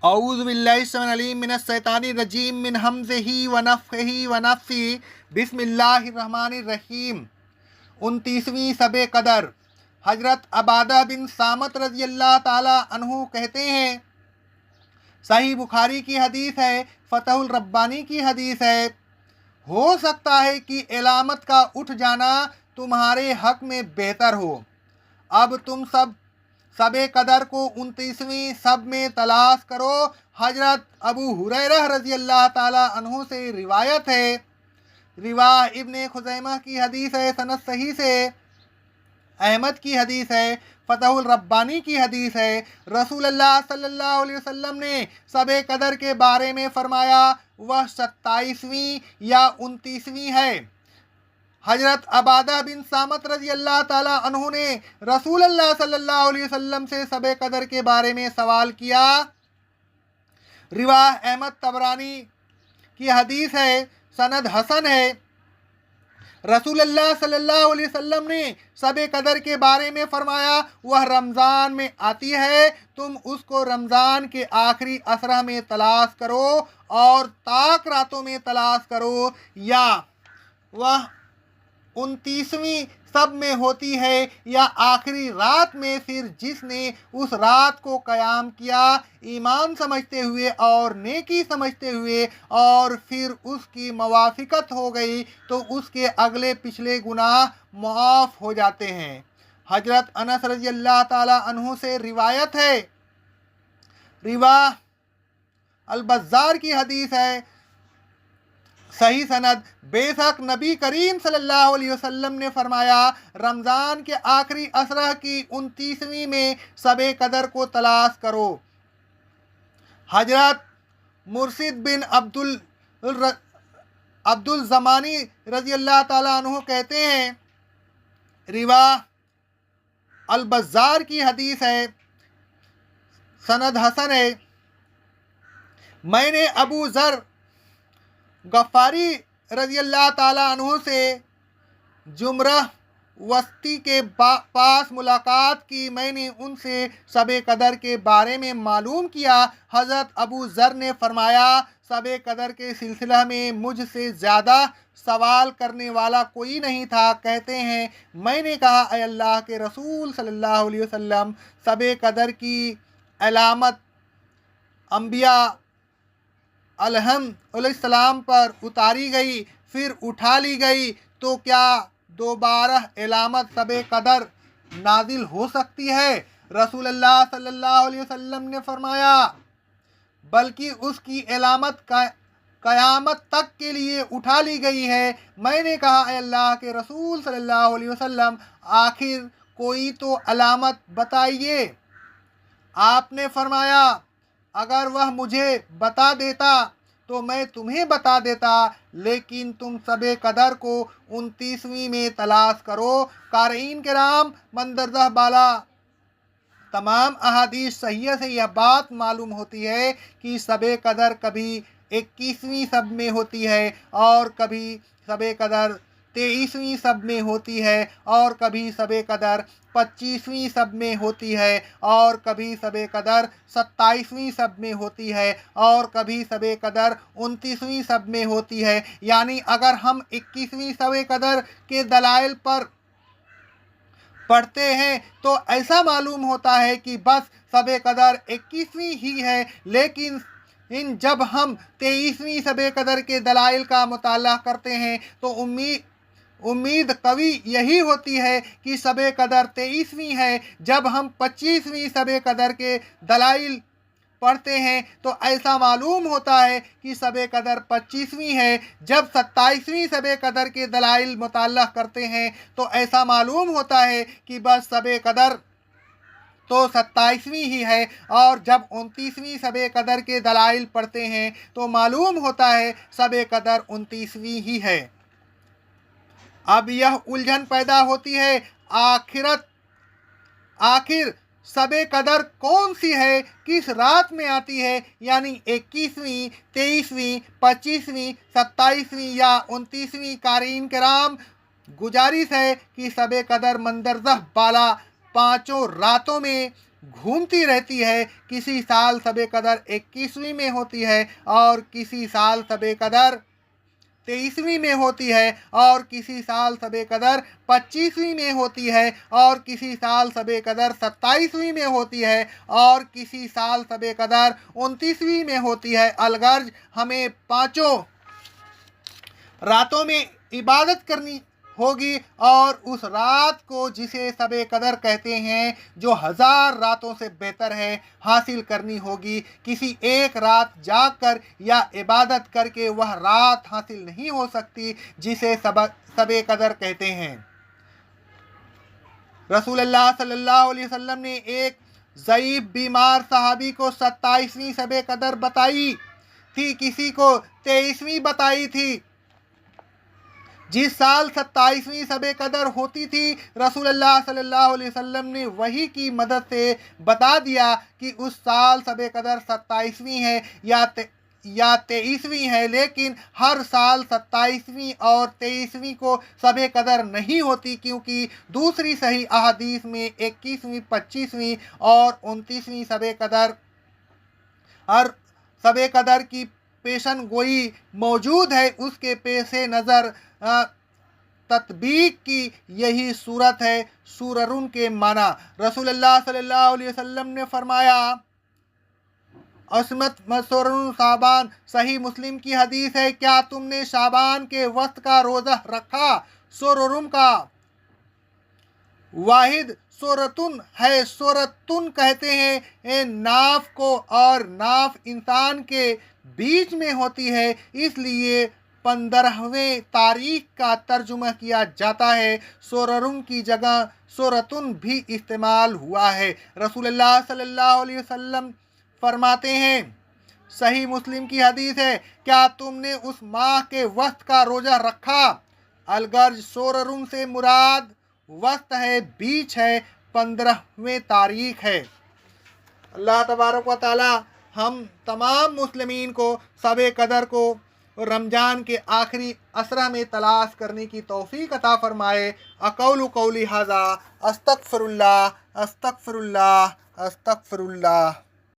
औज़ु बिल्लाहि स्समीउल अलीम मिनश शैतानिर रजीम मिन हमज़िही व नफ़्ख़िही व नफ़्सिही बिस्मिल्लाहिर रहमानिर रहीम। 29वीं शब कदर। हजरत अबादा बिन सामत रज़ी अल्लाह ताला अन्हु कहते हैं, सही बुखारी की हदीस है, फ़तहुल रब्बानी की हदीस है, हो सकता है कि इलामत का उठ जाना तुम्हारे हक में बेहतर हो। अब तुम सब शब कदर को 29वीं शब में तलाश करो। हजरत अबू हुरैरा रज़ी अल्लाह ताला अन्हु से रिवायत है, रिवाह इब्ने खुज़ैमा की हदीस है, सनद सही से, अहमद की हदीस है, फ़तहुल रब्बानी की हदीस है। रसूलुल्लाह सल्लल्लाहु अलैहि वसल्लम ने शब कदर के बारे में फरमाया, वह 27वीं या 29वीं है। हजरत अबादा बिन सामत रजी अल्लाह ताला अन्हु ने रसूलुल्लाह सल्लल्लाहु अलैहि वसल्लम से शब कदर के बारे में सवाल किया। रिवाह अहमद तबरानी की हदीस है, सनद हसन है। रसूलुल्लाह सल्लल्लाहु अलैहि वसल्लम ने शब कदर के बारे में फरमाया, वह रमज़ान में आती है, तुम उसको रमज़ान के आखिरी असरा में तलाश करो और ताक रातों में तलाश करो, या वह 29वीं शब में होती है या आखिरी रात में। फिर जिसने उस रात को क़याम किया ईमान समझते हुए और नेकी समझते हुए और फिर उसकी मवाफ़िक़त हो गई तो उसके अगले पिछले गुनाह मुआफ़ हो जाते हैं। हजरत अनस रज़ी अल्लाह ताला अन्हु से रिवायत है, रिवाह अल बज़्ज़ार की हदीस है, सही सनद, बेशक नबी करीम सल्लल्लाहु अलैहि वसल्लम ने फरमाया, रमज़ान के आखिरी असरा की 29वीं में शब कदर को तलाश करो। हजरत मुर्शिद बिन अब्दुल ज़मानी रज़ी अल्लाह ताला अन्हु कहते हैं, रिवाह अल बज़्ज़ार की हदीस है, सनद हसन है, मैंने अबू ज़र गफ़ारी रज़ी अल्लाह ताला अन्हु से जुमरह वस्ती के पास मुलाकात की। मैंने उनसे शब कदर के बारे में मालूम किया। हज़रत अबू ज़र ने फरमाया, शब कदर के सिलसिला में मुझसे ज़्यादा सवाल करने वाला कोई नहीं था। कहते हैं, मैंने कहा, ऐ अल्लाह के रसूल सल्लल्लाहु अलैहि वसल्लम, शब कदर की अलामत अम्बिया अलैहिस्सलाम पर उतारी गई, फिर उठा ली गई, तो क्या दोबारा अलामत शब कदर नाजिल हो सकती है? रसूलुल्लाह सल्लल्लाहु अलैहि वसल्लम ने फरमाया, बल्कि उसकी अलामत क़यामत तक के लिए उठा ली गई है। मैंने कहा, ऐ अल्लाह के रसूल सल्लल्लाहु अलैहि वसल्लम, आखिर कोई तो अलामत बताइए। आपने फरमाया, अगर वह मुझे बता देता तो मैं तुम्हें बता देता, लेकिन तुम शब कदर को 29वीं में तलाश करो। क़ारीन किराम, मंदरजा बाला तमाम अहादीस सही से यह बात मालूम होती है कि शब कदर कभी 21वीं शब में होती है और कभी शब कदर 23वीं शब में होती है और कभी शब कदर 25वीं शब में होती है और कभी शब कदर 27वीं शब में होती है और कभी शब कदर 29वीं शब में होती है। यानी अगर हम 21वीं शब कदर के दलाइल पर पढ़ते हैं तो ऐसा मालूम होता है कि बस शब कदर 21वीं ही है, लेकिन जब हम 23वीं शब कदर के दलाइल का मुताला करते हैं तो उम्मीद कवी यही होती है कि शब कदर 23वीं है। जब हम 25वीं शब कदर के दलाइल पढ़ते हैं तो ऐसा मालूम होता है कि शब कदर 25वीं है। जब 27वीं शब कदर के दलाइल मुताल्ला करते हैं तो ऐसा मालूम होता है कि बस शब कदर तो 27वीं ही है। और जब 29वीं शब कदर के दलाइल पढ़ते हैं तो मालूम होता है शब कदर 29वीं ही है। अब यह उलझन पैदा होती है, आखिर शब कदर कौन सी है, किस रात में आती है, यानी 21वीं, 23वीं, 25वीं, 27वीं या 29वीं। क़ारीन किराम, गुजारिश है कि शब कदर मंदरजा बाला पाँचों रातों में घूमती रहती है। किसी साल शब कदर 21वीं में होती है और किसी साल शब कदर 23वीं में होती है और किसी साल शब कदर 25वीं में होती है और किसी साल शब कदर 27वीं में होती है और किसी साल शब कदर 29वीं में होती है। अलगर्ज हमें पाँचों रातों में इबादत करनी होगी और उस रात को जिसे शब कदर कहते हैं, जो 1000 रातों से बेहतर है, हासिल करनी होगी। किसी एक रात जागकर या इबादत करके वह रात हासिल नहीं हो सकती जिसे शब कदर कहते हैं। रसूलुल्लाह सल्लल्लाहु अलैहि वसल्लम ने एक ज़ईफ़ बीमार सहाबी को 27वीं शब कदर बताई थी, किसी को 23वीं बताई थी। जिस साल 27वीं शब कदर होती थी, रसूलुल्लाह सल्लल्लाहु अलैहि वसल्लम ने वही की मदद से बता दिया कि उस साल शब कदर 27वीं है या 23वीं है, लेकिन हर साल 27वीं और 23वीं को शब कदर नहीं होती, क्योंकि दूसरी सही अहादीस में 21वीं, 25वीं और 29वीं शब कदर हर शब कदर की पेशन गोई मौजूद है। उसके पेशे नज़र तत्बीक की यही सूरत है। सूररुन के माना रसूलुल्लाह सल्लल्लाहु अलैहि वसल्लम ने फरमाया, असमत मसरुन शाबान, सही मुस्लिम की हदीस है, क्या तुमने शाबान के वक्त का रोज़ा रखा? सुररुम का वाहिद सोरतुन है। सोरतुन कहते हैं नाफ को, और नाफ इंसान के बीच में होती है, इसलिए 15वें तारीख का तर्जुमा किया जाता है। सोररुन की जगह सोरतुन भी इस्तेमाल हुआ है। रसूलुल्लाह सल्लल्लाहु अलैहि वसल्लम फरमाते हैं, सही मुस्लिम की हदीस है, क्या तुमने उस माह के वक्त का रोज़ा रखा? अलगर्ज सोररुन से मुराद वक्त है, बीच है, 15वें तारीख है। अल्लाह तबारक व तआला हम तमाम मुस्लिमीन को शब कदर को रमज़ान के आखिरी असरा में तलाश करने की तौफीक अता फ़रमाए। अक़ौलु क़ौली हाज़ा अस्तग़फ़िरुल्लाह अस्तग़फ़िरुल्लाह अस्तग़फ़िरुल्लाह।